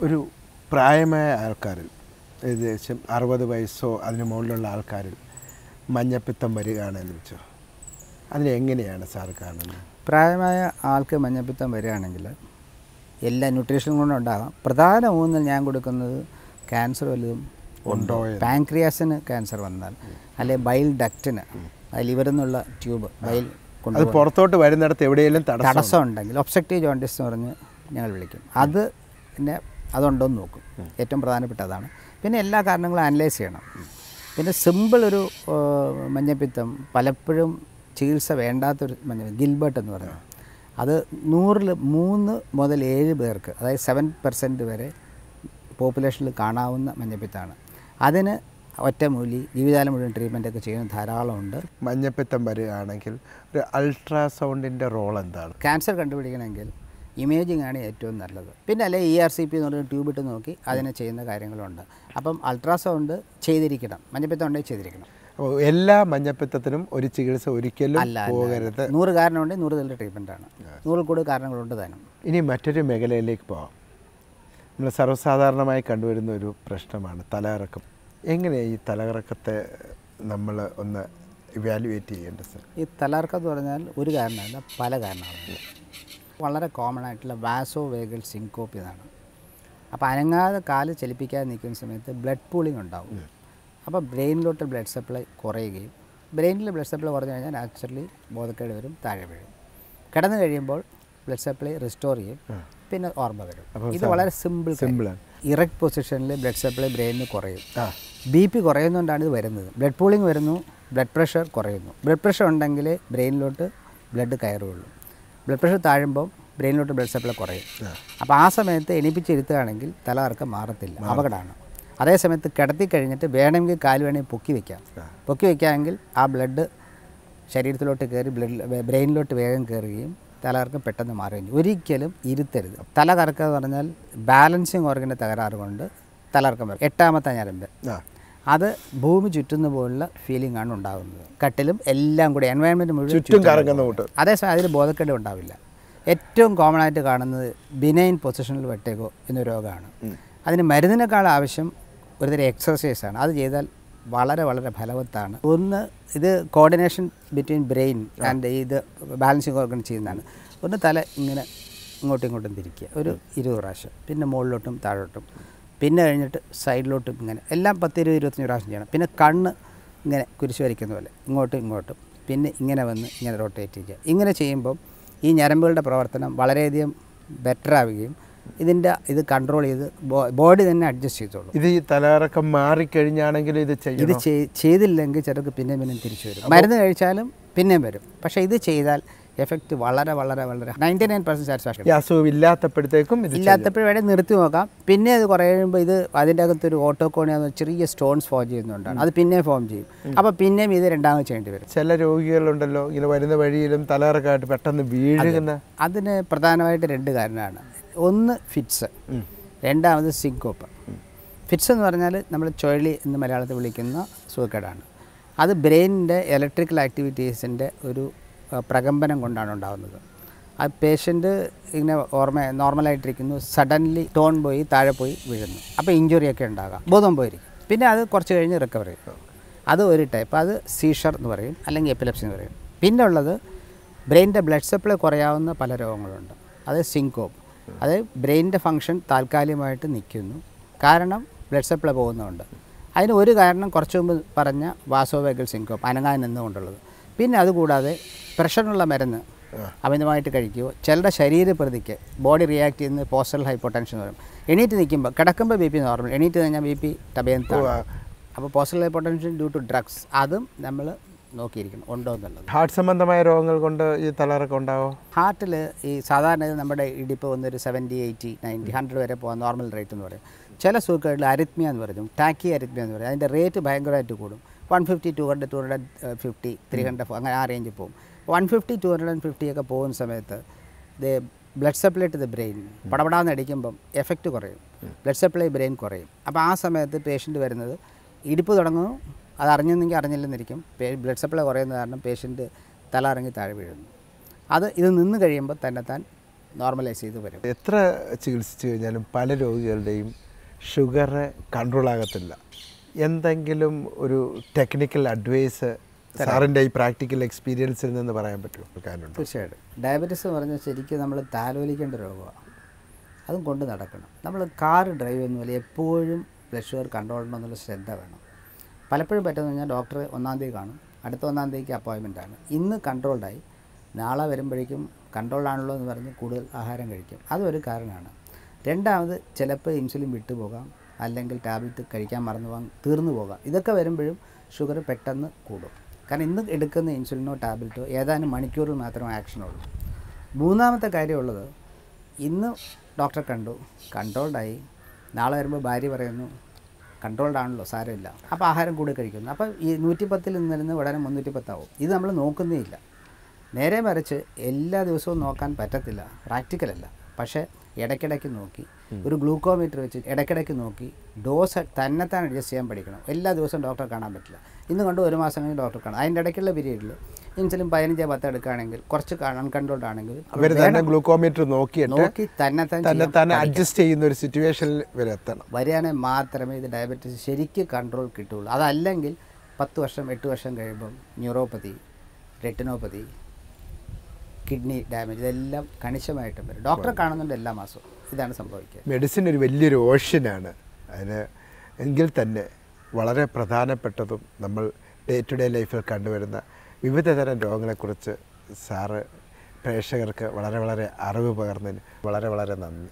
ഒരു പ്രായമായ ആൾക്കാരിൽ ഏകദേശം 60 വയസ്സോ അതിന് മുകളിലുള്ള ആൾക്കാരിൽ മഞ്ഞപ്പിത്തം വരികയാണെന്ന് വെച്ചോ, അതിനെങ്ങനെയാണ് സാർ കാണുന്നത്? പ്രായമായ ആൾക്ക് മഞ്ഞപ്പിത്തം വരികയാണെങ്കിൽ എല്ലാ ന്യൂട്രീഷനും കൊണ്ടും ഉണ്ടാകാം. പ്രധാന ഊന്നൽ ഞാൻ കൊടുക്കുന്നത് ക്യാൻസർ വല്ലതും ഉണ്ടോ, പാൻക്രിയാസിന് ക്യാൻസർ വന്നാൽ, അല്ലെങ്കിൽ ബൈൽ ഡക്റ്റിന്, ലിവറിൽ നിന്നുള്ള ട്യൂബ് ബൈൽ അത് പുറത്തോട്ട് വരുന്നിടത്ത് എവിടെയെങ്കിലും തടസ്സം ഉണ്ടെങ്കിൽ ഒബ്സ്ട്രക്റ്റീവ് ജോണ്ടിസ് എന്ന് പറഞ്ഞ് ഞങ്ങൾ വിളിക്കും. അത് പിന്നെ അതുണ്ടോയെന്ന് നോക്കും. ഏറ്റവും പ്രധാനപ്പെട്ട അതാണ്. പിന്നെ എല്ലാ കാരണങ്ങളും അനലൈസ് ചെയ്യണം. പിന്നെ സിമ്പിൾ ഒരു മഞ്ഞപ്പിത്തം പലപ്പോഴും ചികിത്സ വേണ്ടാത്തൊരു മഞ്ഞപ്പിത്തം ഗിൽബർട്ട് എന്ന് പറയുന്നത്, അത് 100-ൽ 3 മുതൽ 7 പേർക്ക്, അതായത് 7% വരെ പോപ്പുലേഷനിൽ കാണാവുന്ന മഞ്ഞപ്പിത്തമാണ്. അതിന് ഒറ്റമൂലി ജീവിതകാലം മുഴുവൻ ട്രീറ്റ്മെൻറ്റൊക്കെ ചെയ്യുന്ന ധാരാളമുണ്ട്. മഞ്ഞപ്പിത്തം വരികയാണെങ്കിൽ ഒരു അൾട്രാസൗണ്ടിൻ്റെ റോൾ എന്താണ്? ക്യാൻസർ കണ്ടുപിടിക്കണമെങ്കിൽ ഇമേജിംഗ് ആണ് ഏറ്റവും നല്ലത്. പിന്നെ അല്ലെ ERCP എന്ന് പറഞ്ഞ ട്യൂബ് ഇട്ട് നോക്കി അതിനെ ചെയ്യുന്ന കാര്യങ്ങളുണ്ട്. അപ്പം അൾട്രാസൗണ്ട് ചെയ്തിരിക്കണം, മഞ്ഞപ്പിത്തം ഉണ്ടെങ്കിൽ ചെയ്തിരിക്കണം. അപ്പോൾ എല്ലാ മഞ്ഞപ്പിത്തത്തിനും ഒരു ചികിത്സ ഒരിക്കലും പോകരുത്. 100 കാരണമുണ്ടെങ്കിൽ 100 തരം ട്രീറ്റ്മെൻറ്റാണ്. 100 കൂടുതൽ കാരണങ്ങളുണ്ട് താനും. ഇനി മറ്റൊരു മേഖലയിലേക്ക് പോകാം. നമ്മൾ സർവ്വസാധാരണമായി കണ്ടുവരുന്ന ഒരു പ്രശ്നമാണ് തലകറക്കം. എങ്ങനെയാണ് ഈ തലകറക്കത്തെ നമ്മൾ ഒന്ന് ഇവാലുവേറ്റ് ചെയ്യേണ്ടത് സാർ? ഈ തലകറക്കം എന്ന് പറഞ്ഞാൽ ഒരു കാരണമല്ല, പല കാരണങ്ങളുണ്ട്. വളരെ കോമൺ ആയിട്ടുള്ള വാസോ വേഗൽ സിങ്കോപ്പി എന്നാണ്. അപ്പോൾ അനങ്ങാതെ കാല് ചലിപ്പിക്കാതെ നിൽക്കുന്ന സമയത്ത് ബ്ലഡ് പൂളിംഗ് ഉണ്ടാവും. അപ്പോൾ ബ്രെയിനിലോട്ട് ബ്ലഡ് സപ്ലൈ കുറയുകയും, ബ്രെയിനിൽ ബ്ലഡ് സപ്ലൈ കുറഞ്ഞു കഴിഞ്ഞാൽ നാച്ചുറലി ബോധക്കേട് വരും, താഴെ വീഴും. കിടന്നു കഴിയുമ്പോൾ ബ്ലഡ് സപ്ലൈ റിസ്റ്റോർ ചെയ്യും, പിന്നെ ഓർമ്മ വരും. ഇത് വളരെ സിമ്പിളാണ്. ഇറക്റ്റ് പൊസിഷനിൽ ബ്ലഡ് സപ്ലൈ ബ്രെയിനിന് കുറയും. BP കുറയുന്നതുകൊണ്ടാണ് ഇത് വരുന്നത്. ബ്ലഡ് പൂളിംഗ് വരുന്നു, ബ്ലഡ് പ്രഷർ കുറയുന്നു. ബ്ലഡ് പ്രഷർ ഉണ്ടെങ്കിൽ ബ്രെയിനിലോട്ട് ബ്ലഡ് കയറുകയുള്ളൂ. ബ്ലഡ് പ്രഷർ താഴുമ്പോൾ ബ്രെയിനിലോട്ട് ബ്ലഡ് സപ്ലൈ കുറയും. അപ്പോൾ ആ സമയത്ത് എണിപ്പിച്ചിരുത്തുകയാണെങ്കിൽ തലകറക്കം മാറത്തില്ല, അപകടമാണ്. അതേ സമയത്ത് കിടത്തി കഴിഞ്ഞിട്ട് വേണമെങ്കിൽ കാല് വേണമെങ്കിൽ പൊക്കി വയ്ക്കാമെങ്കിൽ ആ ബ്ലഡ് ശരീരത്തിലോട്ട് കയറി ബ്രെയിനിലോട്ട് വേഗം കയറുകയും തലകറക്കം പെട്ടെന്ന് മാറുകയും. ഒരിക്കലും ഇരുത്തരുത്. തല കറക്കുക എന്ന് പറഞ്ഞാൽ ബാലൻസിങ് ഓർഗൻ്റെ തകരാറ് കൊണ്ട് തലകറക്കം വരും. 8ാമത്തെ ഞരമ്പ്, അത് ഭൂമി ചുറ്റുന്ന പോലുള്ള ഫീലിംഗ് ആണ് ഉണ്ടാകുന്നത്. കട്ടിലും എല്ലാം കൂടി എൻവയൺമെൻറ്റ് മുഴുവൻ ചുറ്റും കറങ്ങുന്ന കൂട്ട്. അതേസമയം അതിന് ബോധക്കേട് ഉണ്ടാവില്ല. ഏറ്റവും കോമൺ ആയിട്ട് കാണുന്നത് ബിനൈൻ പൊസിഷണൽ വെർട്ടിഗോ എന്ന രോഗമാണ്. അതിന് മരുന്നിനേക്കാൾ ആവശ്യം ഒരുതരം എക്സർസൈസാണ്. അത് ചെയ്താൽ വളരെ വളരെ ഫലവത്താണ്. ഒന്ന്, ഇത് കോർഡിനേഷൻ ബിറ്റ്വീൻ ബ്രെയിൻ ആൻഡ് ഇത് ബാലൻസിങ് ഓർഗൻ ചെയ്യുന്നതാണ്. ഒന്ന് തല ഇങ്ങനെ ഇങ്ങോട്ടും ഇങ്ങോട്ടും തിരിക്കുക ഒരു 20 പ്രാവശ്യം, പിന്നെ മുകളിലോട്ടും താഴോട്ടും, പിന്നെ കഴിഞ്ഞിട്ട് സൈഡിലോട്ടും, ഇങ്ങനെ എല്ലാം 10, 20, 25 പ്രാവശ്യം ചെയ്യണം. പിന്നെ കണ്ണ് ഇങ്ങനെ കുരിശ് വരയ്ക്കുന്ന പോലെ ഇങ്ങോട്ടും ഇങ്ങോട്ടും, പിന്നെ ഇങ്ങനെ വന്ന് ഇങ്ങനെ റൊട്ടേറ്റ് ചെയ്യുക. ഇങ്ങനെ ചെയ്യുമ്പം ഈ ഞരമ്പുകളുടെ പ്രവർത്തനം വളരെയധികം ബെറ്റർ ആവുകയും ഇത് കൺട്രോൾ ചെയ്ത് ബോഡി തന്നെ അഡ്ജസ്റ്റ് ചെയ്തോളൂ. ഇത് ഈ തലകറക്കം മാറിക്കഴിഞ്ഞാണെങ്കിൽ ഇത് ചെയ്തില്ലെങ്കിൽ ചിലർക്ക് പിന്നെയും തിരിച്ചു വരും. മരുന്ന് കഴിച്ചാലും പിന്നെയും വരും. പക്ഷേ ഇത് ചെയ്താൽ എഫക്റ്റ് വളരെ വളരെ വളരെ 99% സാറ്റിസ്ഫാക്ഷൻ. അസുഖം ഇല്ലാത്തപ്പോഴത്തേക്കും വേണേൽ നിർത്തി നോക്കാം. പിന്നെ അത് കുറേ കഴിയുമ്പോൾ ഇത് അതിൻ്റെ അകത്തൊരു ഓട്ടോകോണിയ ചെറിയ സ്റ്റോൺസ് ഫോം ചെയ്യുന്നുണ്ടാണ്, അത് പിന്നെ ഫോം ചെയ്യും. അപ്പോൾ പിന്നെയും ഇത് രണ്ടാമത് ചെയ്യേണ്ടി വരും. ചില രോഗികളുണ്ടല്ലോ ഇങ്ങനെ വരുന്ന വഴിയിലും തലകറക്കമായിട്ട് പെട്ടെന്ന് വീഴുന്ന. അതിന് പ്രധാനമായിട്ട് 2 കാരണമാണ്. ഒന്ന് ഫിറ്റ്സ്, രണ്ടാമത് സിങ്കോപ്പ്. ഫിറ്റ്സ് എന്ന് പറഞ്ഞാൽ നമ്മൾ ചുഴലി എന്ന് മലയാളത്തിൽ വിളിക്കുന്ന സുഖക്കേടാണ്. അത് ബ്രെയിനിൻ്റെ ഇലക്ട്രിക്കൽ ആക്ടിവിറ്റീസിൻ്റെ ഒരു പ്രകമ്പനം കൊണ്ടാണ് ഉണ്ടാകുന്നത്. ആ പേഷ്യൻ്റ് ഇങ്ങനെ നോർമലായിട്ടിരിക്കുന്നു, സഡൻലി ടോൺ പോയി താഴെ പോയി വീഴുന്നു. അപ്പോൾ ഇഞ്ചുറിയൊക്കെ ഉണ്ടാകാം, ബോധം പോയിരിക്കും. പിന്നെ അത് കുറച്ച് കഴിഞ്ഞ് റിക്കവർ ചെയ്യും. അത് ഒരു ടൈപ്പ്, അത് സീഷർ എന്ന് പറയും, അല്ലെങ്കിൽ എപ്പിലെപ്സി എന്ന് പറയും. പിന്നെ ഉള്ളത് ബ്രെയിനിൻ്റെ ബ്ലഡ് സപ്ലൈ കുറയാവുന്ന പല രോഗങ്ങളുണ്ട്. അത് സിങ്കോപ്പ്, അത് ബ്രെയിനിൻ്റെ ഫങ്ഷൻ താൽക്കാലികമായിട്ട് നിൽക്കുന്നു, കാരണം ബ്ലഡ് സപ്ലൈ പോകുന്നതുകൊണ്ട്. അതിന് ഒരു കാരണം കുറച്ച് മുമ്പ് പറഞ്ഞ വാസോവേഗൽ സിങ്കോപ്പ്, അനങ്ങാൻ നിന്നുകൊണ്ടുള്ളത്. പിന്നെ അതുകൂടാതെ പ്രഷറിനുള്ള മരുന്ന് അമിതമായിട്ട് കഴിക്കുകയോ, ചിലരുടെ ശരീരപ്രതിക്ക് ബോഡി റിയാക്ട് ചെയ്യുന്ന പോസ്റ്ററൽ ഹൈപ്പോടെൻഷൻ എന്ന് പറയും. എണീറ്റ് നിൽക്കുമ്പോൾ, കിടക്കുമ്പോൾ BP നോർമൽ, എണീറ്റ് കഴിഞ്ഞാൽ BP ടബേന്താണ്. അപ്പോൾ postural hypotension due to drugs, അതും നമ്മൾ നോക്കിയിരിക്കണം ഉണ്ടോ എന്നുള്ളത്. ഹാർട്ട് സംബന്ധമായ രോഗങ്ങൾ കൊണ്ട് ഈ തലകറക്കം ഉണ്ടാവോ? ഹാർട്ടിൽ ഈ സാധാരണ നമ്മുടെ ഇടിപ്പ് വന്നൊരു 70, 80, 90, 100 വരെ പോകാൻ നോർമൽ റേറ്റ് എന്ന് പറയും. ചില സുഖങ്ങളിൽ അരിത്മിയ എന്ന് പറയും, ടാക്കി അരിത്മിയ എന്ന് പറയും. അതിൻ്റെ റേറ്റ് ഭയങ്കരമായിട്ട് കൂടും. 150, 200, 250, 300 അങ്ങനെ ആ റേഞ്ചിൽ പോകും. 150, 250 ഒക്കെ പോകുന്ന സമയത്ത് blood supply to the brain പടപടാന്ന് അടിക്കുമ്പം എഫക്റ്റ് കുറയും, ബ്ലഡ് സപ്ലൈ ബ്രെയിൻ കുറയും. അപ്പോൾ ആ സമയത്ത് പേഷ്യൻ്റ് വരുന്നത് ഇടിപ്പ് തുടങ്ങുന്നു, അത് അറിഞ്ഞെന്നെങ്കിൽ അറിഞ്ഞില്ലെന്നിരിക്കും. ബ്ലഡ് സപ്ലൈ കുറയുന്ന കാരണം പേഷ്യൻ്റ് തല ഇറങ്ങി താഴെ വീഴുന്നു. ഇത് നിന്ന് കഴിയുമ്പോൾ തന്നെത്താൻ നോർമലൈസ് ചെയ്ത് വരും. എത്ര ചികിത്സിച്ച് കഴിഞ്ഞാലും പല രോഗികളുടെയും ഷുഗർ കൺട്രോൾ ആകത്തില്ല. എന്തെങ്കിലും ഒരു ടെക്നിക്കൽ അഡ്വൈസ് സാറിൻ്റെ ഈ പ്രാക്ടിക്കൽ എക്സ്പീരിയൻസിൽ നിന്ന് പറയാൻ പറ്റുമോ? തീർച്ചയായിട്ടും. ഡയബറ്റീസ് എന്ന് പറഞ്ഞാൽ ശരിക്കും നമ്മൾ താലോലിക്കേണ്ട രോഗമാണ്. അതും കൊണ്ട് നടക്കണം. നമ്മൾ കാർ ഡ്രൈവ് ചെയ്യുന്ന എപ്പോഴും ബ്ലഡ് ഷുഗർ കൺട്രോൾ ഉണ്ടെന്നുള്ള ശ്രദ്ധ വേണം. പലപ്പോഴും പറ്റുമെന്ന് പറഞ്ഞാൽ ഡോക്ടർ 1-ാം തീയതി കാണും, അടുത്ത 1-ാം തീയതിക്ക് അപ്പോയിൻമെൻറ്റാണ്. ഇന്ന് കൺട്രോൾഡായി, നാളെ വരുമ്പോഴേക്കും കൺട്രോൾഡാണല്ലോ എന്ന് പറഞ്ഞ് കൂടുതൽ ആഹാരം കഴിക്കും. അതൊരു കാരണമാണ്. രണ്ടാമത് ചിലപ്പോൾ ഇൻസുലിൻ വിട്ടുപോകാം, അല്ലെങ്കിൽ ടാബ്ലറ്റ് കഴിക്കാൻ മറന്നു പോകാം, തീർന്നു പോകാം. ഇതൊക്കെ വരുമ്പോഴും ഷുഗർ പെട്ടെന്ന് കൂടും. കാരണം ഇന്ന് എടുക്കുന്ന ഇൻസുലിനോ ടാബ്ലറ്റോ ഏതാനും മണിക്കൂറിൽ മാത്രമേ ആക്ഷനുള്ളൂ. മൂന്നാമത്തെ കാര്യമുള്ളത്, ഇന്ന് ഡോക്ടറെ കണ്ടു, കൺട്രോൾഡായി, നാളെ വരുമ്പോൾ ഭാര്യ പറയുന്നു കൺട്രോൾഡാണല്ലോ, സാരമില്ല, അപ്പോൾ ആഹാരം കൂടി കഴിക്കുന്നു. അപ്പോൾ ഈ 110 നിന്നിരുന്ന് ഉടനെ 310 ആവും. ഇത് നമ്മൾ നോക്കുന്നേ ഇല്ല. നേരെ മറിച്ച് എല്ലാ ദിവസവും നോക്കാൻ പറ്റത്തില്ല, പ്രാക്ടിക്കലല്ല. പക്ഷേ ഇടയ്ക്കിടയ്ക്ക് നോക്കി, ഒരു ഗ്ലൂക്കോമീറ്റർ വെച്ച് ഇടയ്ക്കിടയ്ക്ക് നോക്കി ഡോസ് തന്നെത്താൻ അഡ്ജസ്റ്റ് ചെയ്യാൻ പഠിക്കണം. എല്ലാ ദിവസവും ഡോക്ടറെ കാണാൻ പറ്റില്ല. ഇന്ന് കൊണ്ട് 1 മാസം കഴിഞ്ഞ് ഡോക്ടറെ കാണാം. അതിൻ്റെ ഇടയ്ക്കുള്ള പീരീഡിൽ ഇൻസുലിൻ 15-10 എടുക്കുകയാണെങ്കിൽ, കുറച്ച് അൺകൺട്രോൾഡ് ആണെങ്കിൽ ഗ്ലൂക്കോമീറ്റർ നോക്കി തന്നെത്താൻ അഡ്ജസ്റ്റ് ചെയ്യുന്ന ഒരു സിറ്റുവേഷനിൽ വരികയാണെങ്കിൽ മാത്രമേ ഇത് ഡയബറ്റീസ് ശരിക്കും കൺട്രോൾ കിട്ടുള്ളൂ. അതല്ലെങ്കിൽ 10 വർഷം 8 വർഷം കഴിയുമ്പം ന്യൂറോപ്പതി, റെറ്റിനോപ്പതി, കിഡ്നി ഡാമേജ് ഇതെല്ലാം കണിശമായിട്ടും വരും. ഡോക്ടറെ കാണുന്നുണ്ട് എല്ലാ മാസവും. ഇതാണ് സംഭവിക്കുക. മെഡിസിൻ ഒരു വലിയൊരു ഓഷ്യനാണ്. അതിന് എങ്കിൽ തന്നെ വളരെ പ്രധാനപ്പെട്ടതും നമ്മൾ ഡേ ടു ഡേ ലൈഫിൽ കണ്ടുവരുന്ന വിവിധതരം രോഗങ്ങളെക്കുറിച്ച് സാറ് പ്രേക്ഷകർക്ക് വളരെ അറിവ് പകർന്നതിന് വളരെ നന്ദി.